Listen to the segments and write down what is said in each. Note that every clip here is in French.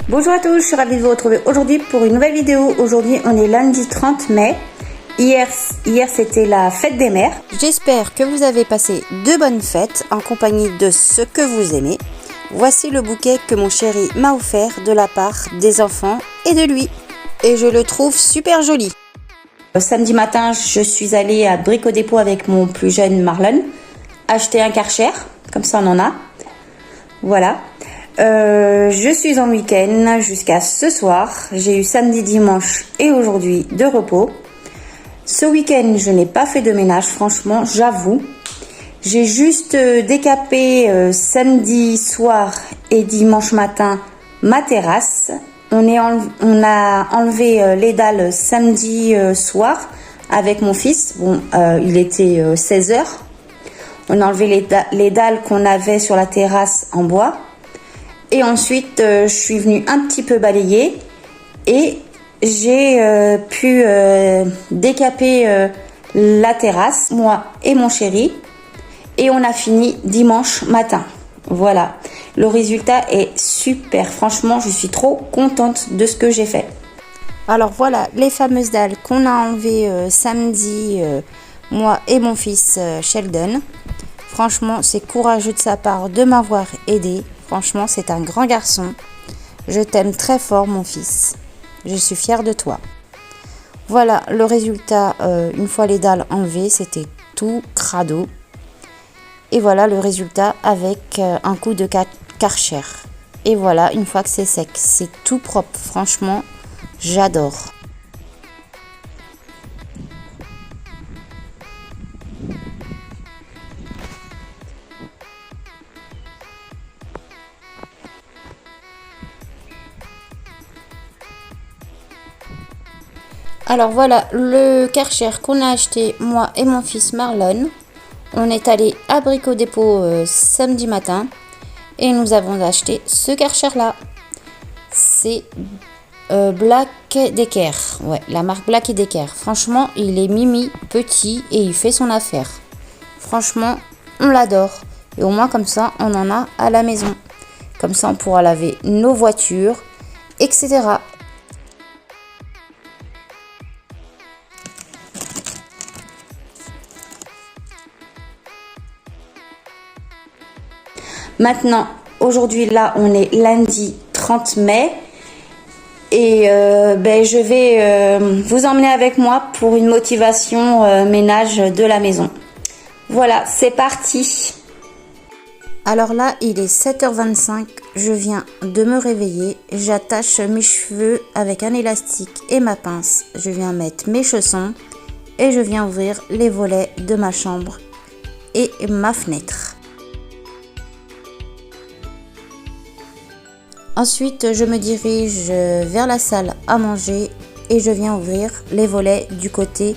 Bonjour à tous, je suis ravie de vous retrouver aujourd'hui pour une nouvelle vidéo. Aujourd'hui on est lundi 30 mai. Hier c'était la fête des mères. J'espère que vous avez passé de bonnes fêtes en compagnie de ceux que vous aimez. Voici le bouquet que mon chéri m'a offert de la part des enfants et de lui. Et je le trouve super joli. Samedi matin, je suis allée à Brico Dépôt avec mon plus jeune Marlon acheter un Karcher, comme ça on en a. Voilà. Je suis en week-end jusqu'à ce soir. J'ai eu samedi, dimanche et aujourd'hui de repos. Ce week-end, je n'ai pas fait de ménage, franchement, j'avoue. J'ai juste décapé samedi soir et dimanche matin ma terrasse. On a enlevé les dalles samedi soir avec mon fils. Bon, il était 16h. On a enlevé les dalles qu'on avait sur la terrasse en bois. Et ensuite, je suis venue un petit peu balayer et j'ai pu décaper la terrasse, moi et mon chéri. Et on a fini dimanche matin. Voilà, le résultat est super. Franchement, je suis trop contente de ce que j'ai fait. Alors voilà, les fameuses dalles qu'on a enlevées samedi, moi et mon fils Sheldon. Franchement, c'est courageux de sa part de m'avoir aidé. Franchement, c'est un grand garçon. Je t'aime très fort, mon fils. Je suis fière de toi. Voilà, le résultat, une fois les dalles enlevées, c'était tout crado. Et voilà le résultat avec un coup de Karcher. Et voilà, une fois que c'est sec, c'est tout propre. Franchement, j'adore. Alors voilà le Karcher qu'on a acheté moi et mon fils Marlon. On est allé à Brico Dépôt samedi matin et nous avons acheté ce Karcher là. C'est Black Decker. Ouais, la marque Black Decker. Franchement, il est mimi, petit et il fait son affaire. Franchement, on l'adore. Et au moins comme ça, on en a à la maison. Comme ça, on pourra laver nos voitures, etc. Maintenant, aujourd'hui, là, on est lundi 30 mai. Et je vais vous emmener avec moi pour une motivation ménage de la maison. Voilà, c'est parti. Alors là, il est 7h25. Je viens de me réveiller. J'attache mes cheveux avec un élastique et ma pince. Je viens mettre mes chaussons et je viens ouvrir les volets de ma chambre et ma fenêtre. Ensuite, je me dirige vers la salle à manger et je viens ouvrir les volets du côté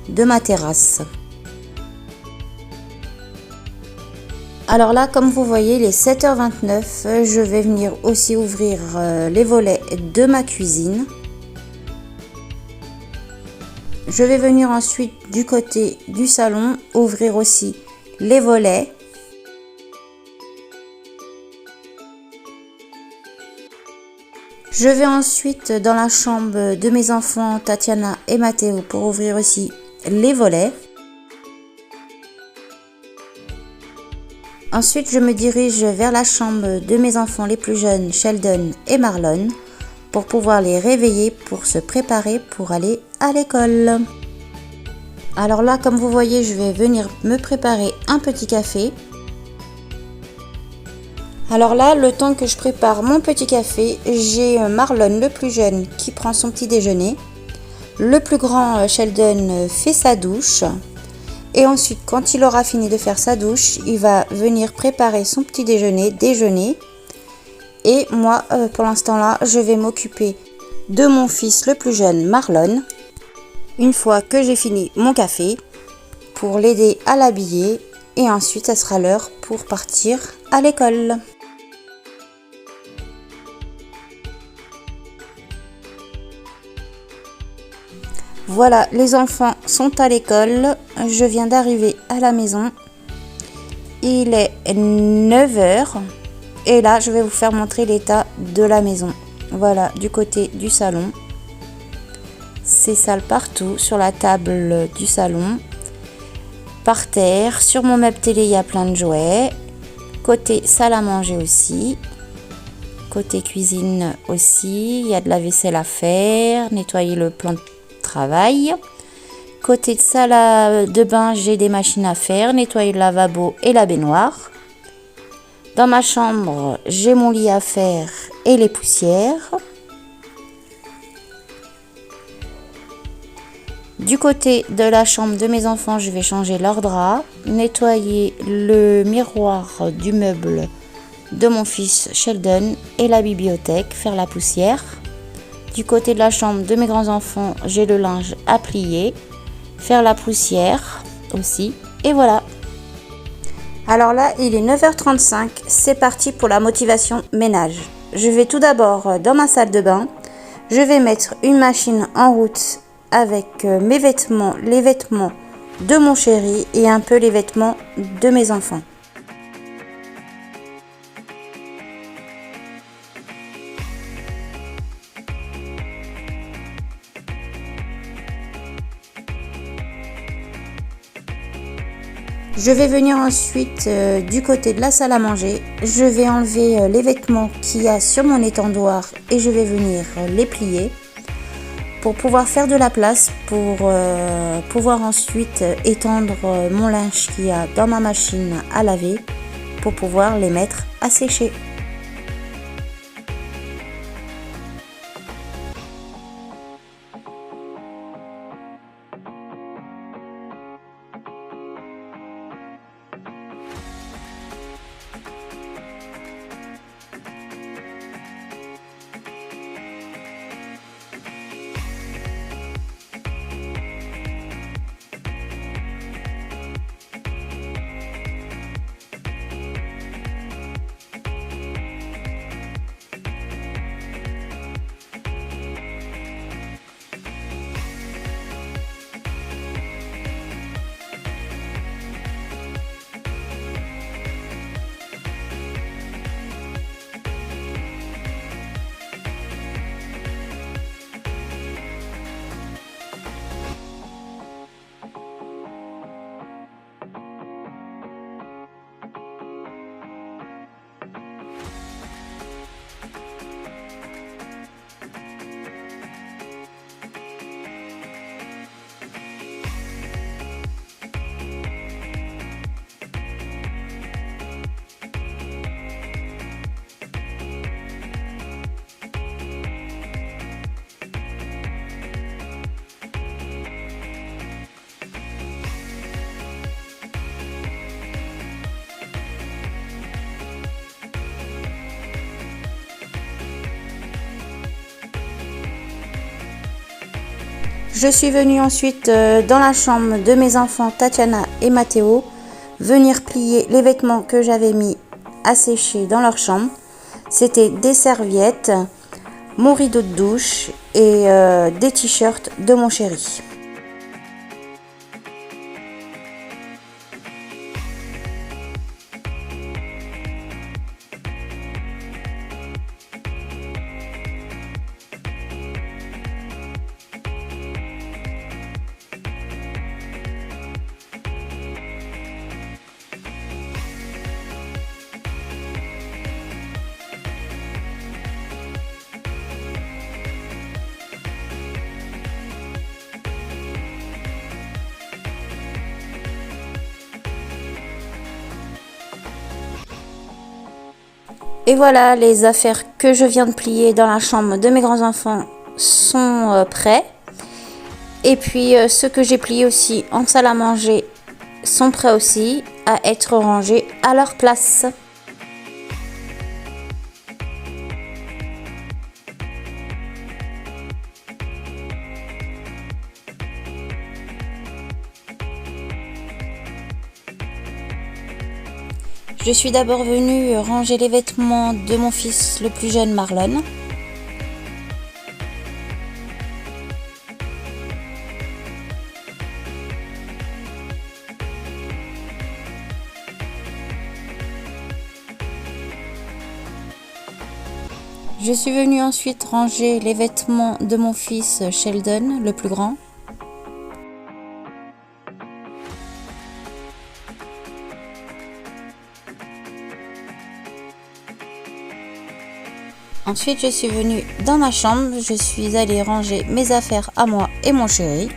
de ma terrasse. Alors là, comme vous voyez, il est 7h29. Je vais venir aussi ouvrir les volets de ma cuisine. Je vais venir ensuite du côté du salon ouvrir aussi les volets. Je vais ensuite dans la chambre de mes enfants Tatiana et Mathéo pour ouvrir aussi les volets. Ensuite, je me dirige vers la chambre de mes enfants les plus jeunes, Sheldon et Marlon, pour pouvoir les réveiller pour se préparer pour aller à l'école. Alors là, comme vous voyez, je vais venir me préparer un petit café. Alors là, le temps que je prépare mon petit café, j'ai Marlon, le plus jeune, qui prend son petit déjeuner. Le plus grand, Sheldon, fait sa douche. Et ensuite, quand il aura fini de faire sa douche, il va venir préparer son petit déjeuner. Et moi, pour l'instant là, je vais m'occuper de mon fils le plus jeune, Marlon. Une fois que j'ai fini mon café, pour l'aider à l'habiller. Et ensuite, ça sera l'heure pour partir à l'école. Voilà, les enfants sont à l'école. Je viens d'arriver à la maison. Il est 9h. Et là, je vais vous faire montrer l'état de la maison. Voilà, du côté du salon. C'est sale partout, sur la table du salon, par terre, sur mon meuble télé, il y a plein de jouets. Côté salle à manger aussi. Côté cuisine aussi, il y a de la vaisselle à faire, nettoyer le plan de travail. Côté salle de bain, j'ai des machines à faire, nettoyer le lavabo et la baignoire. Dans ma chambre, j'ai mon lit à faire et les poussières. Du côté de la chambre de mes enfants, je vais changer leurs draps, nettoyer le miroir du meuble de mon fils Sheldon et la bibliothèque, faire la poussière. Du côté de la chambre de mes grands-enfants, j'ai le linge à plier, faire la poussière aussi, et voilà. Alors là, il est 9h35, c'est parti pour la motivation ménage. Je vais tout d'abord dans ma salle de bain, je vais mettre une machine en route avec mes vêtements, les vêtements de mon chéri et un peu les vêtements de mes enfants. Je vais venir ensuite du côté de la salle à manger. Je vais enlever les vêtements qu'il y a sur mon étendoir et je vais venir les plier pour pouvoir faire de la place pour pouvoir ensuite étendre mon linge qu'il y a dans ma machine à laver pour pouvoir les mettre à sécher. Je suis venue ensuite dans la chambre de mes enfants Tatiana et Mathéo, venir plier les vêtements que j'avais mis à sécher dans leur chambre. C'était des serviettes, mon rideau de douche et des t-shirts de mon chéri. Et voilà, les affaires que je viens de plier dans la chambre de mes grands-enfants sont prêts. Et puis ceux que j'ai pliés aussi en salle à manger sont prêts aussi à être rangés à leur place. Je suis d'abord venue ranger les vêtements de mon fils le plus jeune Marlon. Je suis venue ensuite ranger les vêtements de mon fils Sheldon, le plus grand. Ensuite, je suis venue dans ma chambre, je suis allée ranger mes affaires à moi et mon chéri.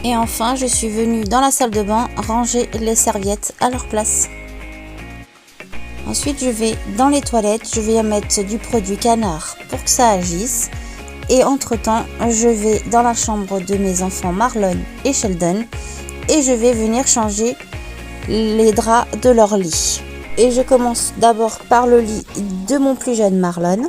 Et enfin, je suis venue dans la salle de bain ranger les serviettes à leur place. Ensuite, je vais dans les toilettes, je vais mettre du produit canard pour que ça agisse. Et entre-temps, je vais dans la chambre de mes enfants Marlon et Sheldon et je vais venir changer les draps de leur lit. Et je commence d'abord par le lit de mon plus jeune Marlon.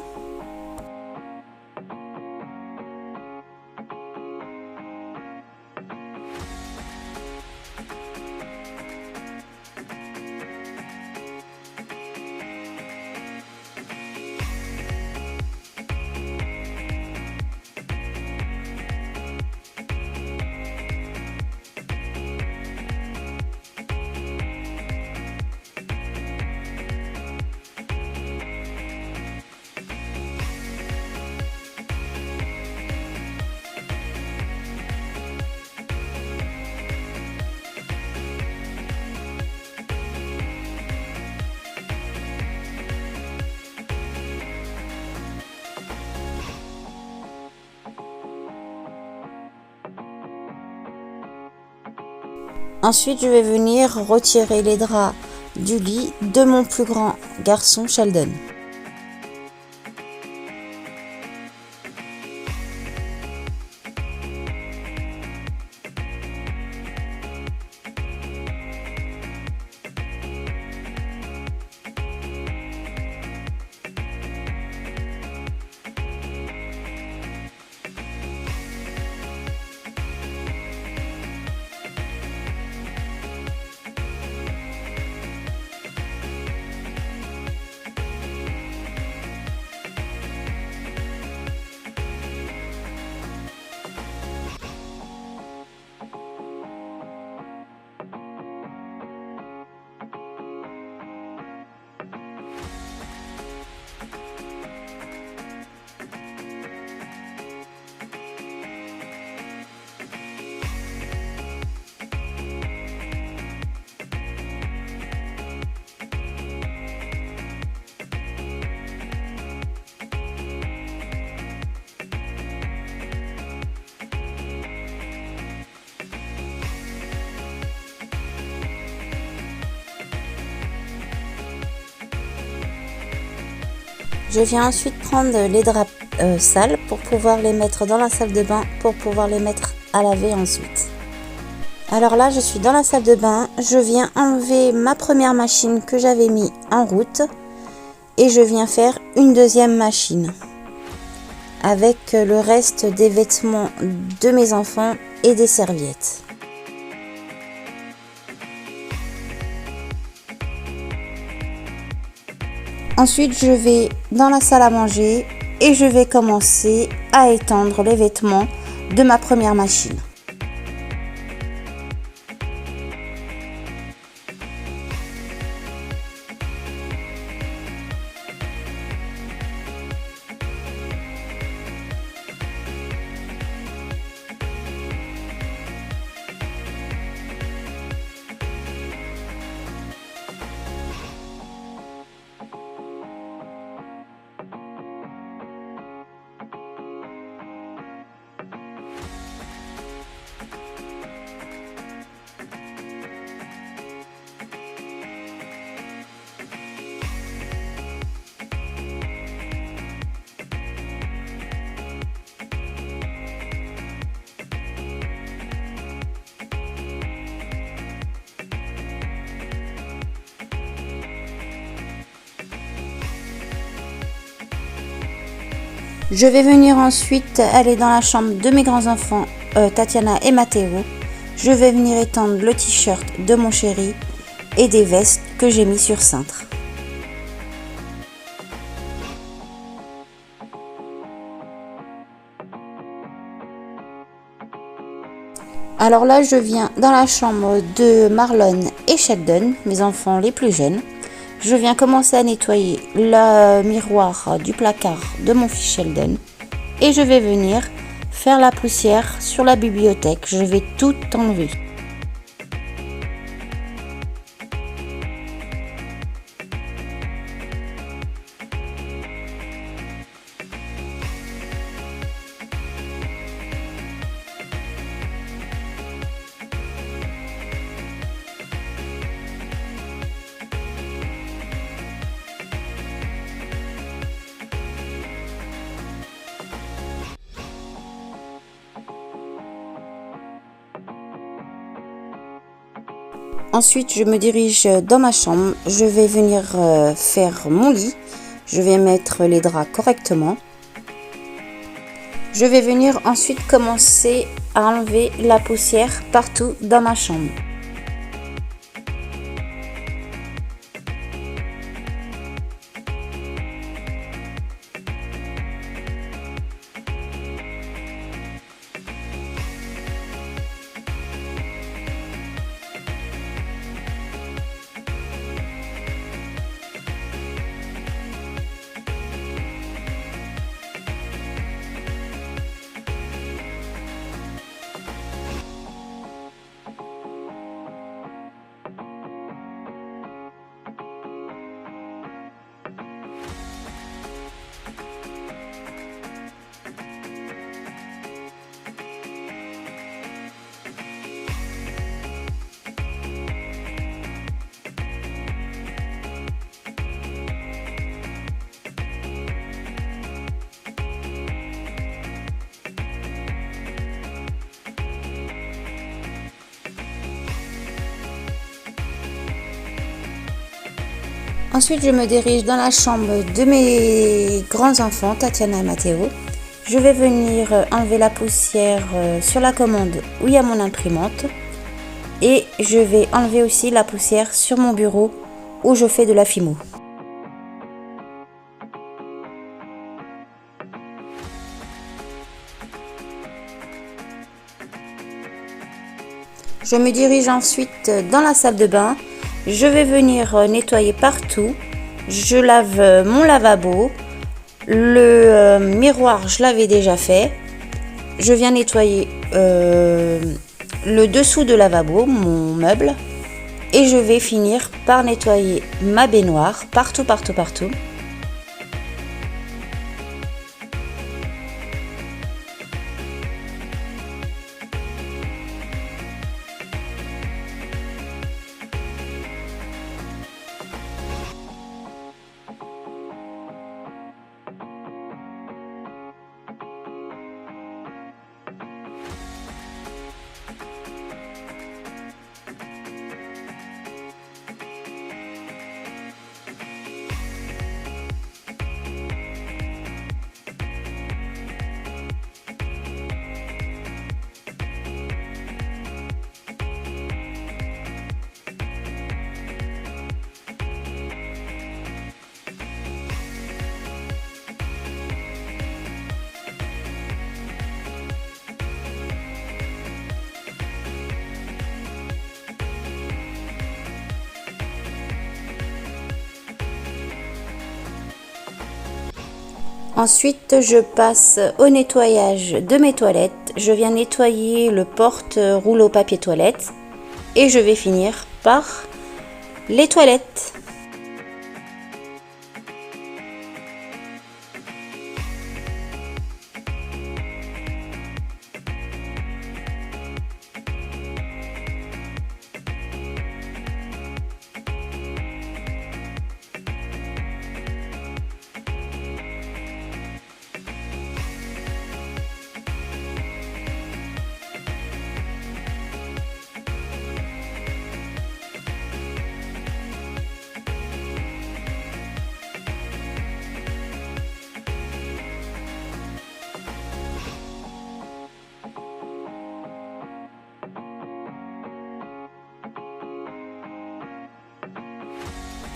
Ensuite, je vais venir retirer les draps du lit de mon plus grand garçon Sheldon. Je viens ensuite prendre les draps sales pour pouvoir les mettre dans la salle de bain pour pouvoir les mettre à laver ensuite. Alors là, je suis dans la salle de bain, je viens enlever ma première machine que j'avais mis en route et je viens faire une deuxième machine avec le reste des vêtements de mes enfants et des serviettes. Ensuite, je vais dans la salle à manger et je vais commencer à étendre les vêtements de ma première machine. Je vais venir ensuite aller dans la chambre de mes grands-enfants, Tatiana et Matteo. Je vais venir étendre le t-shirt de mon chéri et des vestes que j'ai mis sur cintre. Alors là, je viens dans la chambre de Marlon et Sheldon, mes enfants les plus jeunes. Je viens commencer à nettoyer le miroir du placard de mon fils Sheldon. Et je vais venir faire la poussière sur la bibliothèque. Je vais tout enlever. Ensuite, je me dirige dans ma chambre. Je vais venir faire mon lit. Je vais mettre les draps correctement. Je vais venir ensuite commencer à enlever la poussière partout dans ma chambre. Ensuite, je me dirige dans la chambre de mes grands-enfants, Tatiana et Matteo. Je vais venir enlever la poussière sur la commode où il y a mon imprimante. Et je vais enlever aussi la poussière sur mon bureau où je fais de la Fimo. Je me dirige ensuite dans la salle de bain. Je vais venir nettoyer partout. Je lave mon lavabo. Le miroir, je l'avais déjà fait. Je viens nettoyer le dessous de lavabo, mon meuble. Et je vais finir par nettoyer ma baignoire, partout. Ensuite, je passe au nettoyage de mes toilettes. Je viens nettoyer le porte-rouleau papier toilette et je vais finir par les toilettes.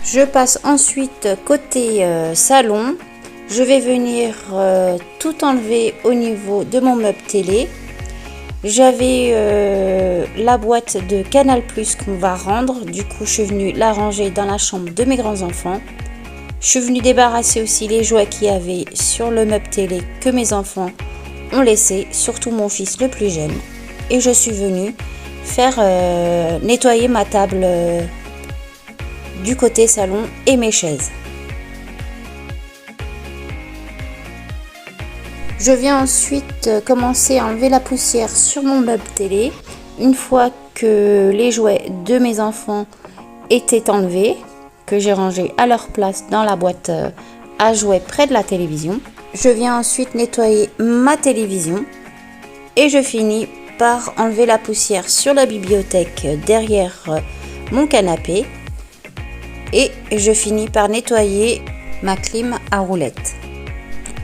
Je passe ensuite côté salon. Je vais venir tout enlever au niveau de mon meuble télé. J'avais la boîte de Canal+ qu'on va rendre. Du coup, je suis venue la ranger dans la chambre de mes grands-enfants. Je suis venue débarrasser aussi les jouets qu'il y avait sur le meuble télé que mes enfants ont laissé, surtout mon fils le plus jeune. Et je suis venue faire nettoyer ma table du côté salon et mes chaises. Je viens ensuite commencer à enlever la poussière sur mon meuble télé. Une fois que les jouets de mes enfants étaient enlevés, que j'ai rangé à leur place dans la boîte à jouets près de la télévision. Je viens ensuite nettoyer ma télévision et je finis par enlever la poussière sur la bibliothèque derrière mon canapé et je finis par nettoyer ma clim à roulettes.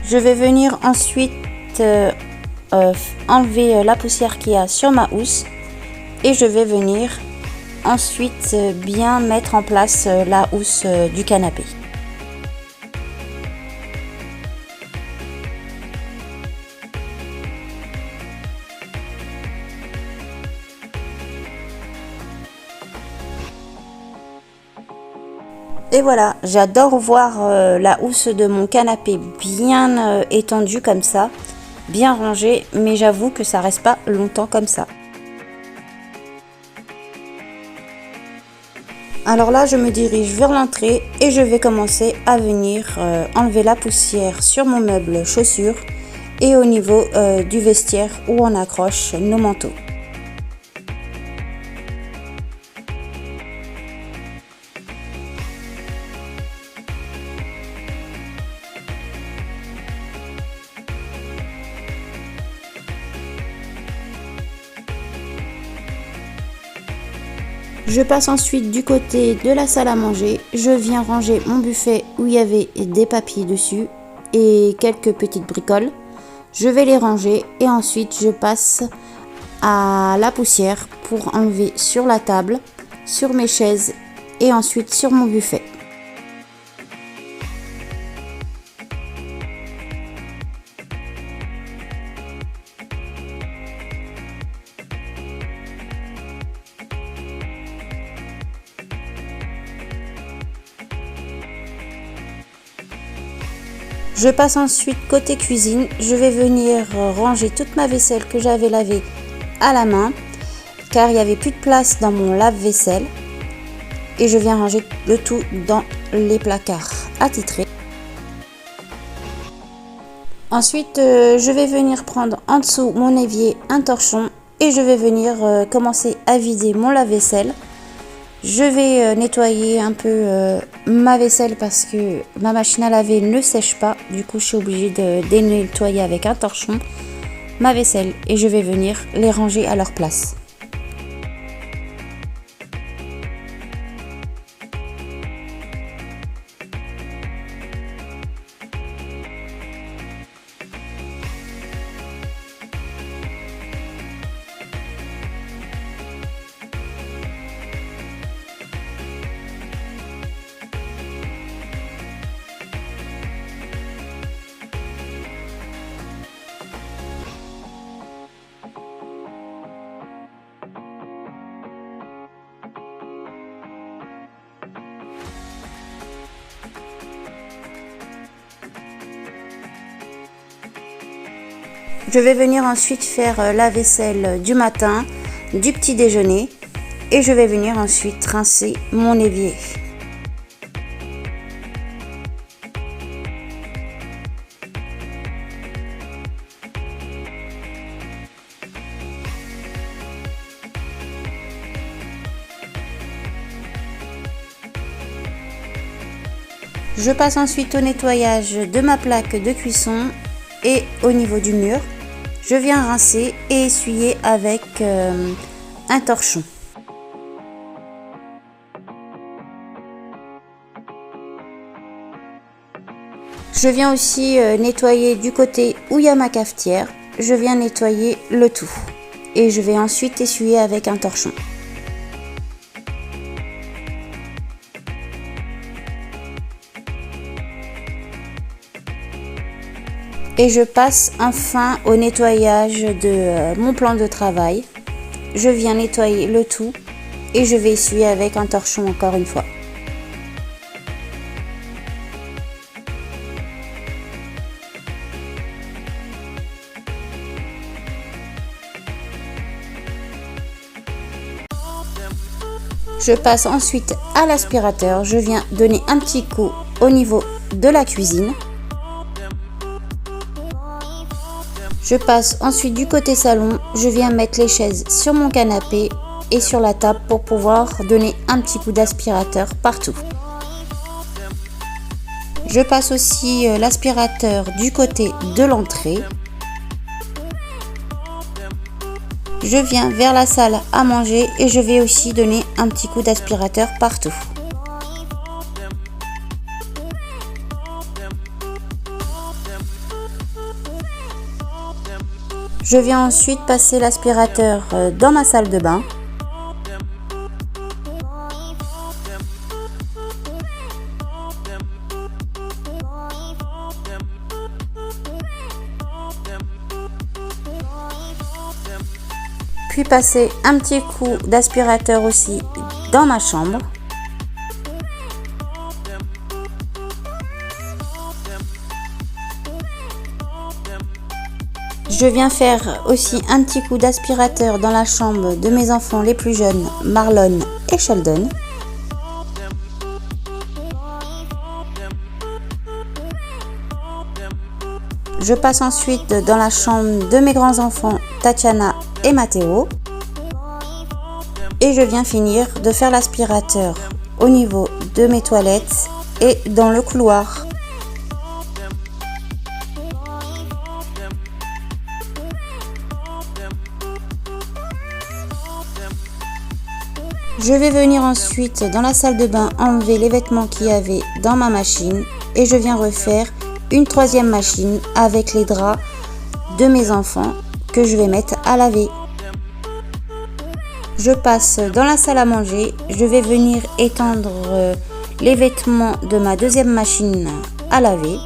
Je vais venir ensuite enlever la poussière qu'il y a sur ma housse et je vais venir ensuite bien mettre en place la housse du canapé. Et voilà, j'adore voir la housse de mon canapé bien étendue comme ça, bien rangée, mais j'avoue que ça reste pas longtemps comme ça. Alors là, je me dirige vers l'entrée et je vais commencer à venir enlever la poussière sur mon meuble chaussures et au niveau du vestiaire où on accroche nos manteaux. Je passe ensuite du côté de la salle à manger. Je viens ranger mon buffet où il y avait des papiers dessus et quelques petites bricoles. Je vais les ranger et ensuite je passe à la poussière pour enlever sur la table, sur mes chaises et ensuite sur mon buffet. Je passe ensuite côté cuisine, je vais venir ranger toute ma vaisselle que j'avais lavée à la main car il n'y avait plus de place dans mon lave-vaisselle et je viens ranger le tout dans les placards attitrés. Ensuite, je vais venir prendre en dessous mon évier un torchon et je vais venir commencer à vider mon lave-vaisselle. Je vais nettoyer un peu ma vaisselle parce que ma machine à laver ne sèche pas. Du coup, je suis obligée de nettoyer avec un torchon ma vaisselle et je vais venir les ranger à leur place. Je vais venir ensuite faire la vaisselle du matin, du petit déjeuner et je vais venir ensuite rincer mon évier. Je passe ensuite au nettoyage de ma plaque de cuisson et au niveau du mur. Je viens rincer et essuyer avec un torchon. Je viens aussi nettoyer du côté où il y a ma cafetière. Je viens nettoyer le tout. Et je vais ensuite essuyer avec un torchon. Et je passe enfin au nettoyage de mon plan de travail. Je viens nettoyer le tout et je vais essuyer avec un torchon encore une fois. Je passe ensuite à l'aspirateur. Je viens donner un petit coup au niveau de la cuisine. Je passe ensuite du côté salon. Je viens mettre les chaises sur mon canapé et sur la table pour pouvoir donner un petit coup d'aspirateur partout. Je passe aussi l'aspirateur du côté de l'entrée. Je viens vers la salle à manger et je vais aussi donner un petit coup d'aspirateur partout. Je viens ensuite passer l'aspirateur dans ma salle de bain. Puis passer un petit coup d'aspirateur aussi dans ma chambre. Je viens faire aussi un petit coup d'aspirateur dans la chambre de mes enfants les plus jeunes, Marlon et Sheldon. Je passe ensuite dans la chambre de mes grands-enfants, Tatiana et Matteo. Et je viens finir de faire l'aspirateur au niveau de mes toilettes et dans le couloir. Je vais venir ensuite dans la salle de bain enlever les vêtements qu'il y avait dans ma machine et je viens refaire une troisième machine avec les draps de mes enfants que je vais mettre à laver. Je passe dans la salle à manger, je vais venir étendre les vêtements de ma deuxième machine à laver.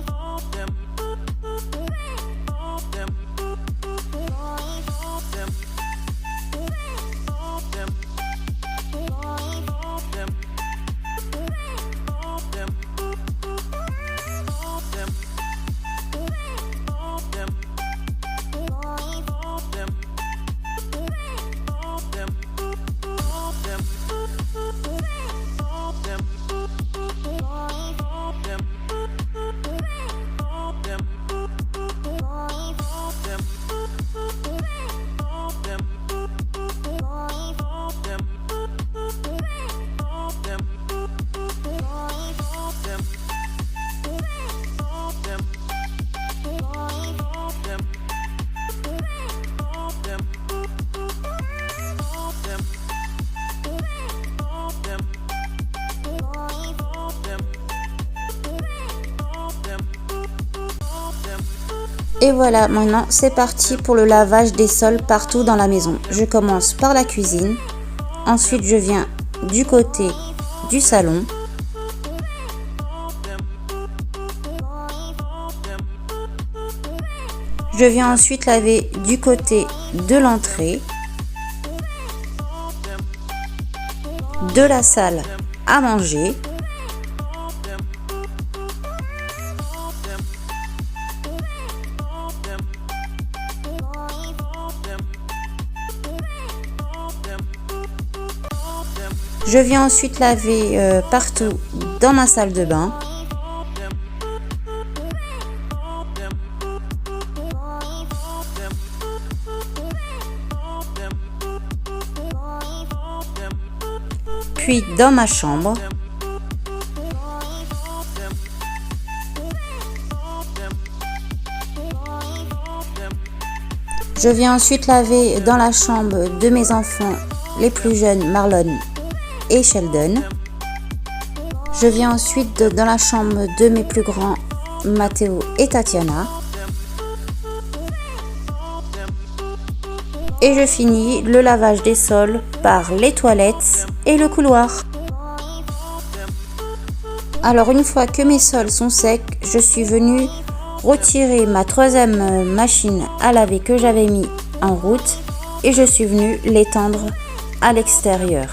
Et voilà, maintenant c'est parti pour le lavage des sols partout dans la maison. Je commence par la cuisine, ensuite je viens du côté du salon. Je viens ensuite laver du côté de l'entrée, de la salle à manger. Je viens ensuite laver partout dans ma salle de bain. Puis dans ma chambre. Je viens ensuite laver dans la chambre de mes enfants les plus jeunes, Marlon et Sheldon. Je viens ensuite dans la chambre de mes plus grands, Matteo et Tatiana. Et je finis le lavage des sols par les toilettes et le couloir. Alors une fois que mes sols sont secs, je suis venue retiré ma troisième machine à laver que j'avais mis en route et je suis venue l'étendre à l'extérieur.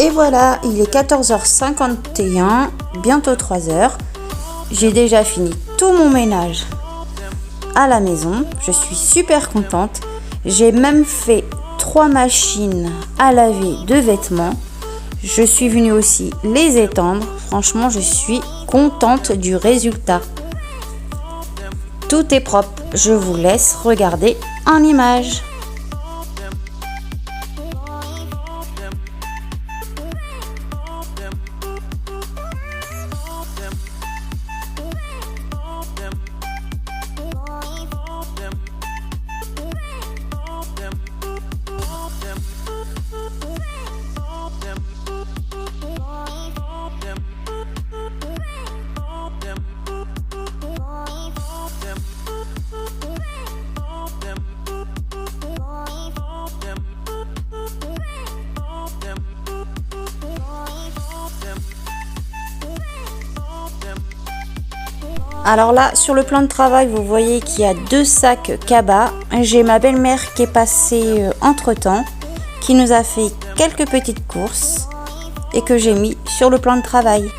Et voilà, il est 14h51, bientôt 3h. J'ai déjà fini tout mon ménage à la maison. Je suis super contente. J'ai même fait 3 machines à laver de vêtements. Je suis venue aussi les étendre. Franchement, je suis contente du résultat. Tout est propre. Je vous laisse regarder en images. Alors là, sur le plan de travail, vous voyez qu'il y a 2 sacs cabas. J'ai ma belle-mère qui est passée entre-temps, qui nous a fait quelques petites courses et que j'ai mis sur le plan de travail.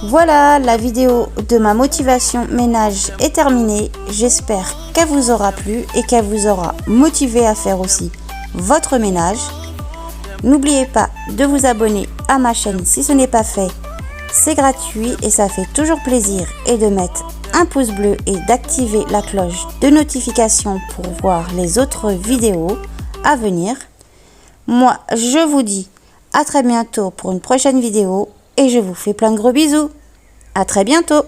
Voilà, la vidéo de ma motivation ménage est terminée. J'espère qu'elle vous aura plu et qu'elle vous aura motivé à faire aussi votre ménage. N'oubliez pas de vous abonner à ma chaîne si ce n'est pas fait. C'est gratuit et ça fait toujours plaisir, et de mettre un pouce bleu et d'activer la cloche de notification pour voir les autres vidéos à venir. Moi, je vous dis à très bientôt pour une prochaine vidéo et je vous fais plein de gros bisous. À très bientôt.